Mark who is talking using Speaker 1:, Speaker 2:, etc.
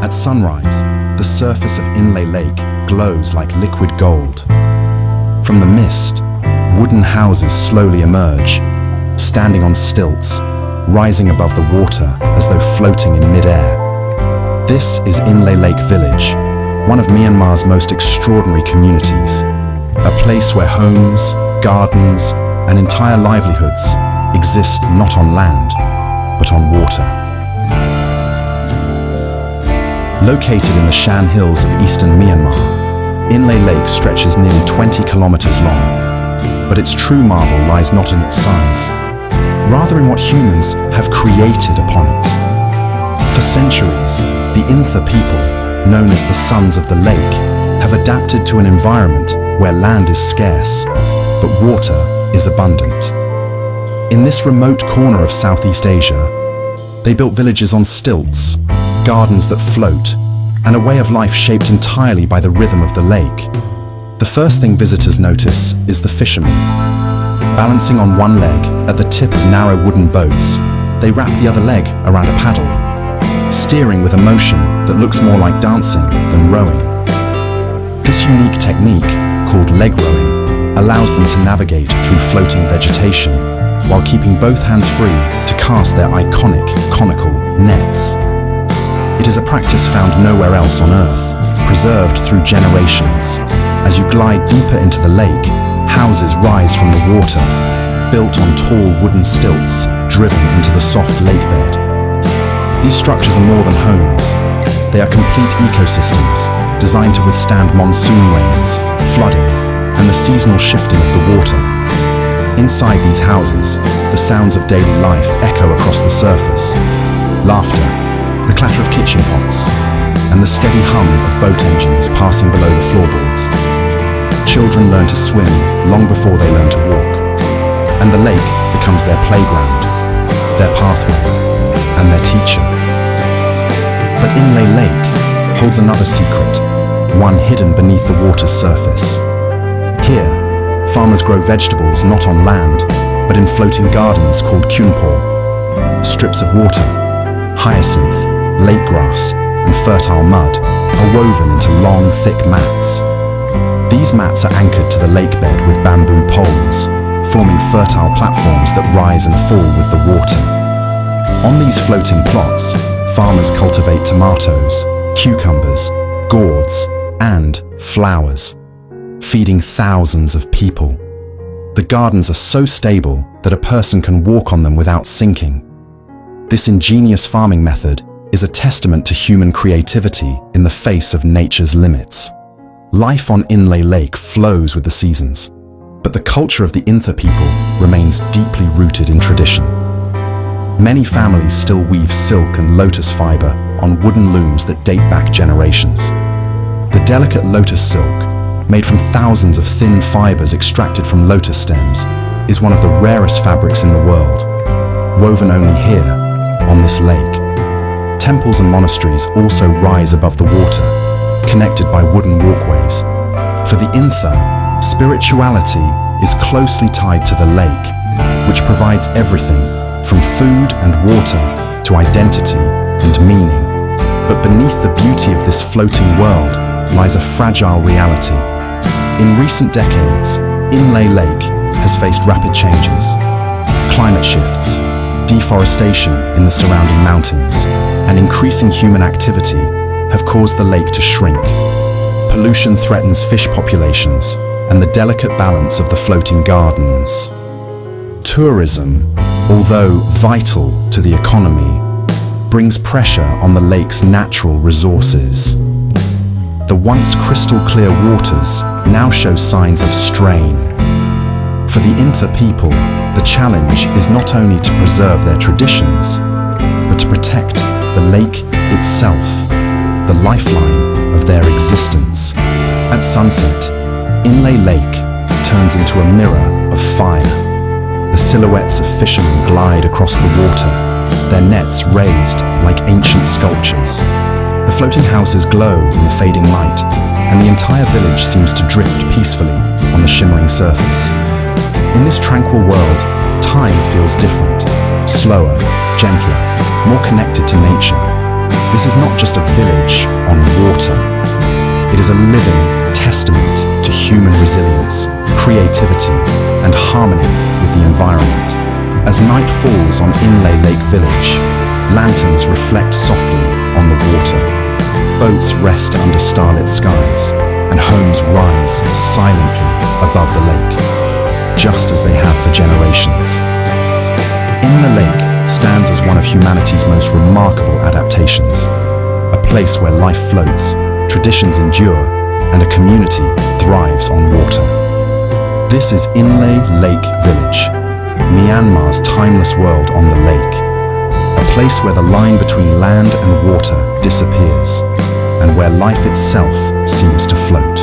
Speaker 1: At sunrise, the surface of Inle Lake glows like liquid gold. From the mist, wooden houses slowly emerge, standing on stilts, rising above the water as though floating in mid-air. This is Inle Lake Village, one of Myanmar's most extraordinary communities, a place where homes, gardens, and entire livelihoods exist not on land, but on water. Located in the Shan Hills of eastern Myanmar, Inle Lake stretches nearly 20 kilometers long, but its true marvel lies not in its size, rather in what humans have created upon it. For centuries, the Intha people, known as the Sons of the Lake, have adapted to an environment where land is scarce, but water is abundant. In this remote corner of Southeast Asia, they built villages on stilts, gardens that float, and a way of life shaped entirely by the rhythm of the lake. The first thing visitors notice is the fishermen. Balancing on one leg at the tip of narrow wooden boats, they wrap the other leg around a paddle, steering with a motion that looks more like dancing than rowing. This unique technique, called leg rowing, allows them to navigate through floating vegetation while keeping both hands free to cast their iconic conical nets. It is a practice found nowhere else on Earth, preserved through generations. As you glide deeper into the lake, houses rise from the water, built on tall wooden stilts driven into the soft lake bed. These structures are more than homes. They are complete ecosystems designed to withstand monsoon rains, flooding, and the seasonal shifting of the water. Inside these houses, the sounds of daily life echo across the surface. Laughter, the clatter of kitchen pots, and the steady hum of boat engines passing below the floorboards. Children learn to swim long before they learn to walk, and the lake becomes their playground, their pathway, and their teacher. But Inle Lake holds another secret, one hidden beneath the water's surface. Here, farmers grow vegetables not on land, but in floating gardens called kyunpo. Strips of water, hyacinth, lake grass, and fertile mud are woven into long, thick mats. These mats are anchored to the lake bed with bamboo poles, forming fertile platforms that rise and fall with the water. On these floating plots, farmers cultivate tomatoes, cucumbers, gourds, and flowers, feeding thousands of people. The gardens are so stable that a person can walk on them without sinking. This ingenious farming method is a testament to human creativity in the face of nature's limits. Life on Inle Lake flows with the seasons, but the culture of the Intha people remains deeply rooted in tradition. Many families still weave silk and lotus fiber on wooden looms that date back generations. The delicate lotus silk, made from thousands of thin fibers extracted from lotus stems, is one of the rarest fabrics in the world, woven only here, on this lake. Temples and monasteries also rise above the water, connected by wooden walkways. For the Intha, spirituality is closely tied to the lake, which provides everything from food and water to identity and meaning. But beneath the beauty of this floating world lies a fragile reality. In recent decades, Inle Lake has faced rapid changes. Climate shifts, deforestation in the surrounding mountains, and increasing human activity have caused the lake to shrink. Pollution threatens fish populations and the delicate balance of the floating gardens. Tourism, although vital to the economy, brings pressure on the lake's natural resources. The once crystal-clear waters now show signs of strain. For the Intha people, the challenge is not only to preserve their traditions, but to protect the lake itself, the lifeline of their existence. At sunset, Inle Lake turns into a mirror of fire. The silhouettes of fishermen glide across the water, their nets raised like ancient sculptures. The floating houses glow in the fading light, and the entire village seems to drift peacefully on the shimmering surface. In this tranquil world, time feels different, slower, gentler, more connected to nature. This is not just a village on water. It is a living testament to human resilience, creativity, and harmony with the environment. As night falls on Inle Lake village, lanterns reflect softly on the water. Boats rest under starlit skies, and homes rise silently above the lake, just as they have for generations. Inle Lake stands as one of humanity's most remarkable adaptations, a place where life floats, traditions endure, and a community thrives on water. This is Inle Lake Village, Myanmar's timeless world on the lake, a place where the line between land and water disappears, and where life itself seems to float.